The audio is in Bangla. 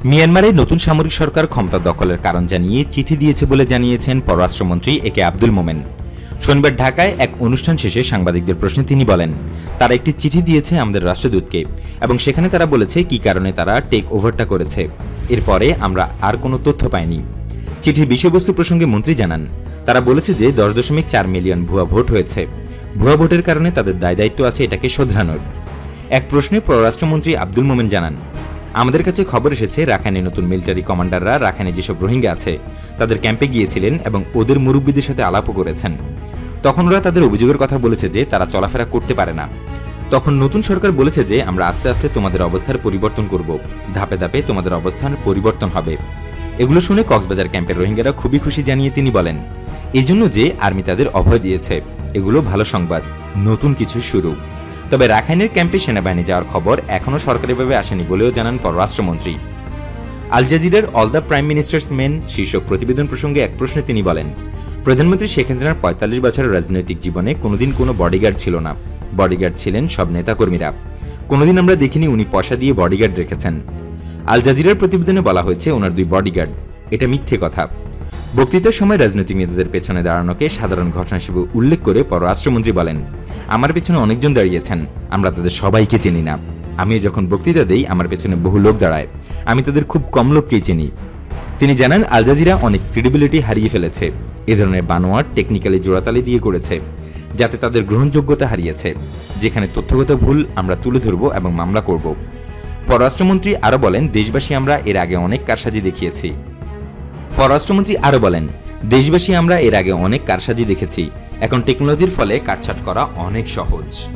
মিয়ানমারে নতুন সামরিক সরকার ক্ষমতা দখলের কারণ জানিয়ে চিঠি দিয়েছে বলে জানিয়েছেন পররাষ্ট্রমন্ত্রী একে আব্দুল মোমেন। শনিবার ঢাকায় এক অনুষ্ঠান শেষে সাংবাদিকদের প্রশ্নে তিনি বলেন, তারা একটি চিঠি দিয়েছে আমাদের রাষ্ট্রদূতকে এবং সেখানে তারা বলেছে কি কারণে তারা টেক ওভারটা করেছে। এরপরে আমরা আর কোনো তথ্য পাইনি। চিঠির বিষয়বস্তু প্রসঙ্গে মন্ত্রী জানান, তারা বলেছে যে 10.4 মিলিয়ন ভুয়া ভোট হয়েছে। ভুয়া ভোটের কারণে তাদের দায়-দায়িত্ব আছে এটাকে শোধরানোর। এক প্রশ্নে পররাষ্ট্রমন্ত্রী আব্দুল মোমেন জানান, আমাদের কাছে খবর এসেছে রাখাইনে নতুন মিলিটারি কমান্ডাররা রাখাইনে যেসব রোহিঙ্গা আছে তাদের ক্যাম্পে গিয়েছিলেন এবং ওদের মুরব্বীদের সাথে আলাপও করেছেন। তখন ওরা তাদের অভিযোগের কথা বলেছে যে তারা চলাফেরা করতে পারে না। তখন নতুন সরকার বলেছে যে আমরা আস্তে আস্তে তোমাদের অবস্থার পরিবর্তন করব, ধাপে ধাপে তোমাদের অবস্থান পরিবর্তন হবে। এগুলো শুনে কক্সবাজার ক্যাম্পের রোহিঙ্গারা খুবই খুশি জানিয়ে তিনি বলেন, এই জন্য যে আর্মি তাদের অভয় দিয়েছে, এগুলো ভালো সংবাদ, নতুন কিছু শুরু। তবে রাখাইনের ক্যাম্পে সেনাবাহিনী যাওয়ার খবর এখনও সরকারিভাবে আসেনি বলেও জানান পররাষ্ট্রমন্ত্রী। আল জাজিরার all the prime ministers main শীর্ষক প্রতিবেদন প্রসঙ্গে এক প্রশ্নে তিনি বলেন, প্রধানমন্ত্রী শেখ হাসিনার 45 বছরের রাজনৈতিক জীবনে কোনোদিন কোনো বডিগার্ড ছিল না। বডিগার্ড ছিলেন সব নেতাকর্মীরা। কোনোদিন আমরা দেখিনি উনি পয়সা দিয়ে বডিগার্ড রেখেছেন। আল জাজিরার প্রতিবেদনে বলা হয়েছে ওনার 2 বডিগার্ড। এটা মিথ্যে কথা। বক্তৃতার সময় রাজনৈতিক নেতাদের পেছনে দাঁড়ানোকে সাধারণ ঘটনা হিসেবে উল্লেখ করে পররাষ্ট্রমন্ত্রী বলেন, আমার পেছনে অনেকজন দাঁড়িয়েছেন, আমরা তাদের সবাইকে চিনি না। আমি যখন বক্তৃতা দেই আমার পেছনে বহু লোক দাঁড়ায়, আমি তাদের খুব কম লোককেই চিনি। তিনি জানান, আল জাজিরা অনেক ক্রেডিবিলিটি হারিয়ে ফেলেছে। এ ধরনের বানোয়াট টেকনিক্যালি জোড়াতালি দিয়ে করেছে, যাতে তাদের গ্রহণযোগ্যতা হারিয়েছে। যেখানে তথ্যগত ভুল আমরা তুলে ধরব এবং মামলা করব। পররাষ্ট্রমন্ত্রী আরো বলেন, দেশবাসী আমরা এর আগে অনেক কারসাজি দেখেছি। এখন টেকনোলজির ফলে কাটছাঁট করা অনেক সহজ।